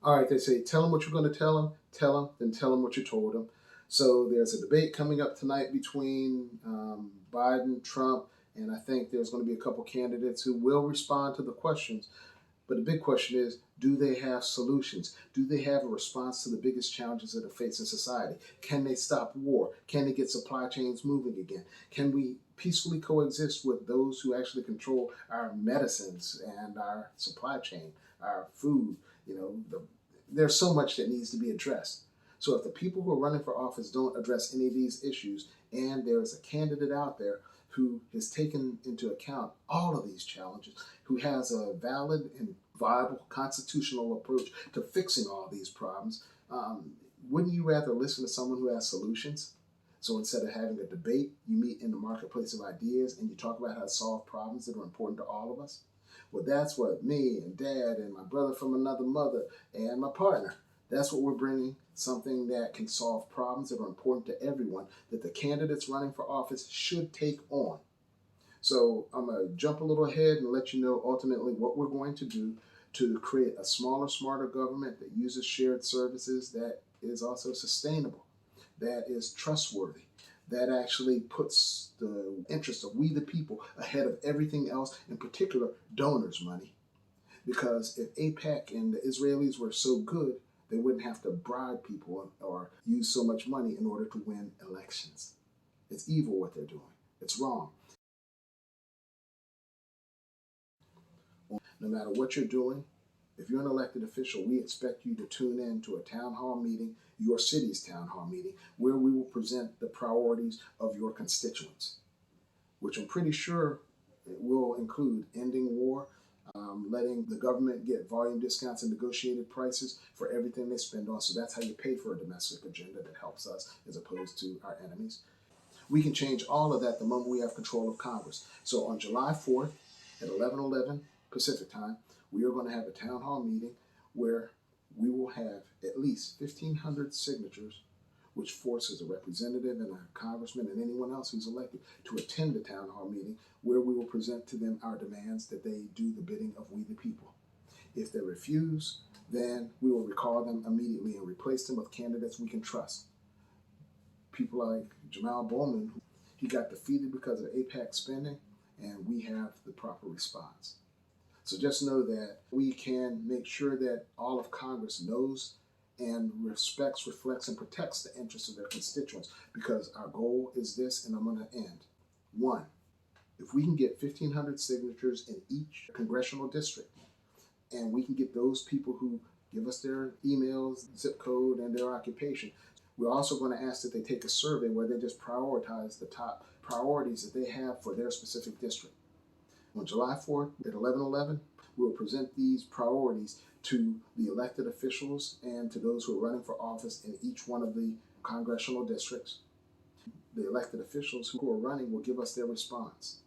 All right, they say, tell them what you're going to tell them, then tell them what you told them. So there's a debate coming up tonight between Biden, Trump, and I think there's going to be a couple candidates who will respond to the questions. But the big question is, do they have solutions? Do they have a response to the biggest challenges that are facing society? Can they stop war? Can they get supply chains moving again? Can we peacefully coexist with those who actually control our medicines and our supply chain, our food? There's so much that needs to be addressed. So if the people who are running for office don't address any of these issues, and there is a candidate out there who has taken into account all of these challenges, who has a valid and viable constitutional approach to fixing all these problems, wouldn't you rather listen to someone who has solutions? So instead of having a debate, you meet in the marketplace of ideas and you talk about how to solve problems that are important to all of us. Well, that's what me and Dad and my brother from another mother and my partner, that's what we're bringing, something that can solve problems that are important to everyone, that the candidates running for office should take on. So I'm going to jump a little ahead and let you know ultimately what we're going to do to create a smaller, smarter government that uses shared services, that is also sustainable, that is trustworthy, that actually puts the interests of we the people ahead of everything else, in particular donors' money. Because if AIPAC and the Israelis were so good, they wouldn't have to bribe people or use so much money in order to win elections. It's evil what they're doing. It's wrong. No matter what you're doing, if you're an elected official, we expect you to tune in to a town hall meeting, your city's town hall meeting, where we will present the priorities of your constituents, which I'm pretty sure it will include ending war, letting the government get volume discounts and negotiated prices for everything they spend on. So that's how you pay for a domestic agenda that helps us as opposed to our enemies. We can change all of that the moment we have control of Congress. So on July 4th at 11:11 Pacific time, we are going to have a town hall meeting where we will have at least 1,500 signatures, which forces a representative and a congressman and anyone else who's elected to attend the town hall meeting, where we will present to them our demands that they do the bidding of we the people. If they refuse, then we will recall them immediately and replace them with candidates we can trust. People like Jamal Bowman, he got defeated because of AIPAC spending, and we have the proper response. So just know that we can make sure that all of Congress knows and respects, reflects, and protects the interests of their constituents, because our goal is this, and I'm going to end. 1, if we can get 1,500 signatures in each congressional district, and we can get those people who give us their emails, zip code, and their occupation, we're also going to ask that they take a survey where they just prioritize the top priorities that they have for their specific district. On July 4th at 11:11, we will present these priorities to the elected officials and to those who are running for office in each one of the congressional districts. The elected officials who are running will give us their response.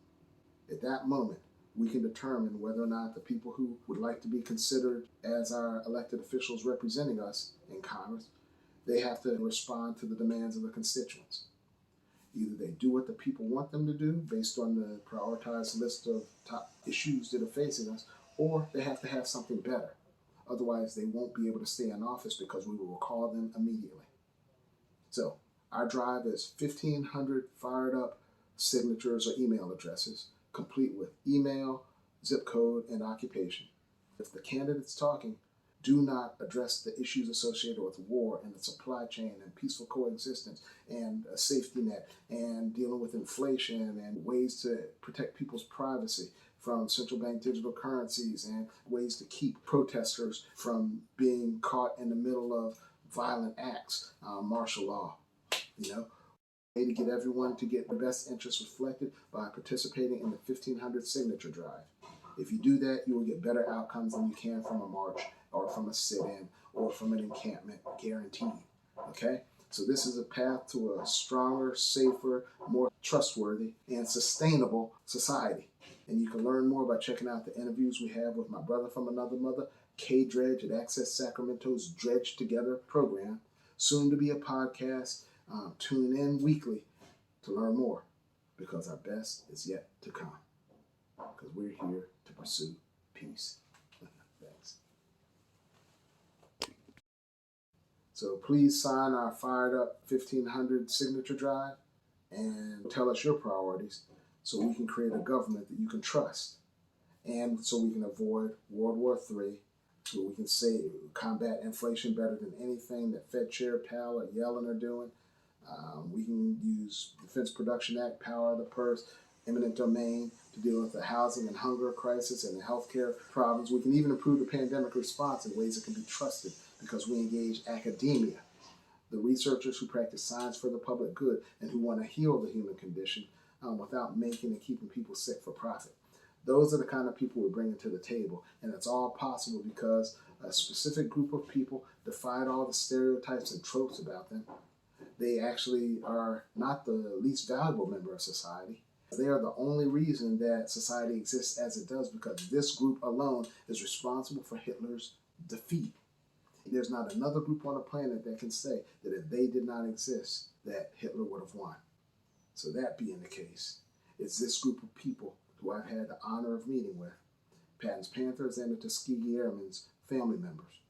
At that moment, we can determine whether or not the people who would like to be considered as our elected officials representing us in Congress, they have to respond to the demands of the constituents. Either they do what the people want them to do based on the prioritized list of top issues that are facing us, or they have to have something better. Otherwise, they won't be able to stay in office because we will recall them immediately. So our drive is 1,500 fired up signatures or email addresses, complete with email, zip code, and occupation. If the candidates talking do not address the issues associated with war and the supply chain and peaceful coexistence and a safety net and dealing with inflation and ways to protect people's privacy from central bank digital currencies and ways to keep protesters from being caught in the middle of violent acts, martial law, way to get everyone to get the best interests reflected by participating in the 1,500 signature drive. If you do that, you will get better outcomes than you can from a march or from a sit-in or from an encampment, guaranteed. Okay? So this is a path to a stronger, safer, more trustworthy, and sustainable society. And you can learn more by checking out the interviews we have with my brother from another mother, K Dredge at Access Sacramento's Dredge Together program, soon to be a podcast. Tune in weekly to learn more, because our best is yet to come. Because we're here to pursue peace. Thanks. So please sign our fired up 1500 signature drive and tell us your priorities so we can create a government that you can trust, and so we can avoid World War III, so we can combat inflation better than anything that Fed Chair Powell or Yellen are doing. We can use Defense Production Act, power of the purse, eminent domain to deal with the housing and hunger crisis and the healthcare problems. We can even improve the pandemic response in ways that can be trusted because we engage academia, the researchers who practice science for the public good and who want to heal the human condition without making and keeping people sick for profit. Those are the kind of people we're bringing to the table, and it's all possible because a specific group of people defied all the stereotypes and tropes about them. They actually are not the least valuable member of society. They are the only reason that society exists as it does, because this group alone is responsible for Hitler's defeat. There's not another group on the planet that can say that if they did not exist, that Hitler would have won. So that being the case, it's this group of people who I've had the honor of meeting with, Patton's Panthers and the Tuskegee Airmen's family members,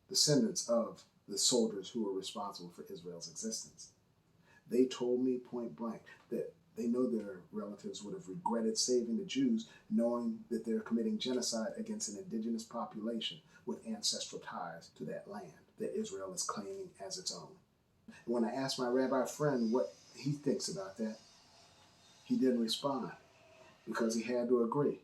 descendants of the soldiers who were responsible for Israel's existence. They told me point blank that they know their relatives would have regretted saving the Jews, knowing that they're committing genocide against an indigenous population with ancestral ties to that land that Israel is claiming as its own. And when I asked my rabbi friend what he thinks about that, he didn't respond because he had to agree.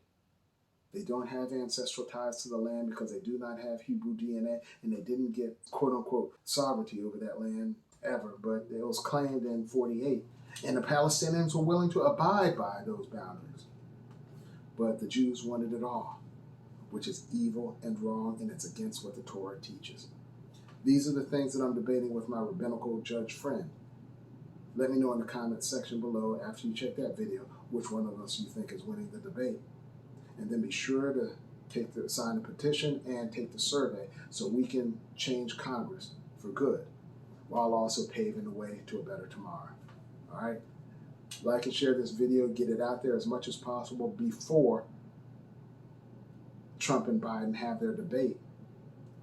They don't have ancestral ties to the land because they do not have Hebrew DNA, and they didn't get quote-unquote sovereignty over that land ever, but it was claimed in 48. And the Palestinians were willing to abide by those boundaries. But the Jews wanted it all, which is evil and wrong, and it's against what the Torah teaches. These are the things that I'm debating with my rabbinical judge friend. Let me know in the comments section below after you check that video which one of us you think is winning the debate. And then be sure to sign the petition and take the survey so we can change Congress for good, while also paving the way to a better tomorrow. All right? Like and share this video, get it out there as much as possible before Trump and Biden have their debate.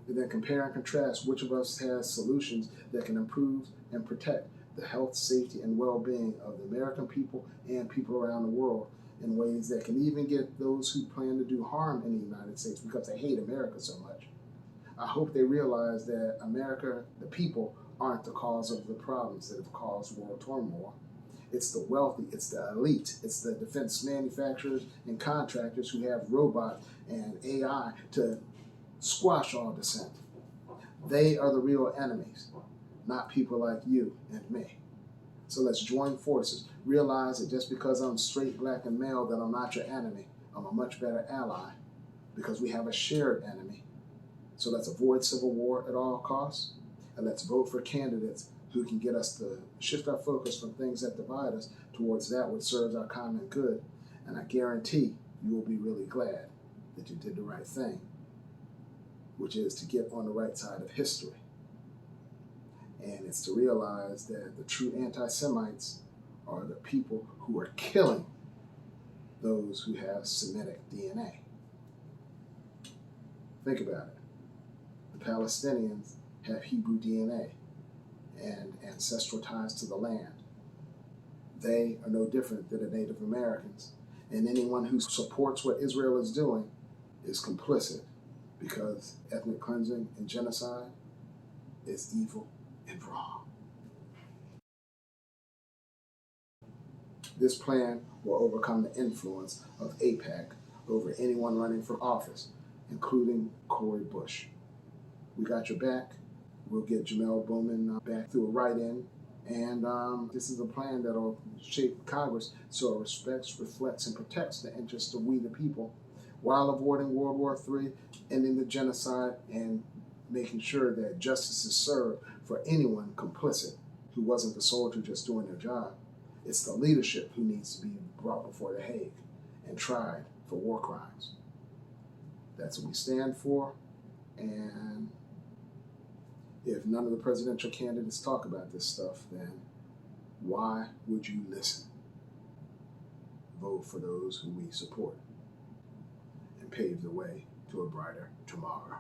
And then compare and contrast which of us has solutions that can improve and protect the health, safety, and well-being of the American people and people around the world in ways that can even get those who plan to do harm in the United States because they hate America so much. I hope they realize that America, the people, aren't the cause of the problems that have caused world turmoil. It's the wealthy, it's the elite, it's the defense manufacturers and contractors who have robots and AI to squash all dissent. They are the real enemies, not people like you and me. So let's join forces. Realize that just because I'm straight, black, and male, that I'm not your enemy. I'm a much better ally because we have a shared enemy. So let's avoid civil war at all costs, and let's vote for candidates who can get us to shift our focus from things that divide us towards that which serves our common good. And I guarantee you will be really glad that you did the right thing, which is to get on the right side of history. And it's to realize that the true anti-Semites are the people who are killing those who have Semitic DNA. Think about it. The Palestinians have Hebrew DNA and ancestral ties to the land. They are no different than the Native Americans. And anyone who supports what Israel is doing is complicit, because ethnic cleansing and genocide is evil and wrong. This plan will overcome the influence of AIPAC over anyone running for office, including Cori Bush. We got your back. We'll get Jamel Bowman back through a write-in. And this is a plan that will shape Congress so it respects, reflects, and protects the interests of we the people, while avoiding World War III, ending the genocide, and making sure that justice is served for anyone complicit who wasn't the soldier just doing their job. It's the leadership who needs to be brought before the Hague and tried for war crimes. That's what we stand for. And if none of the presidential candidates talk about this stuff, then why would you listen? Vote for those who we support and pave the way to a brighter tomorrow.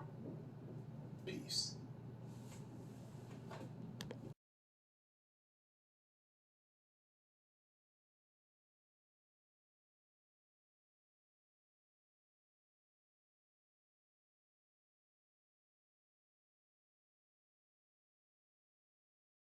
Peace.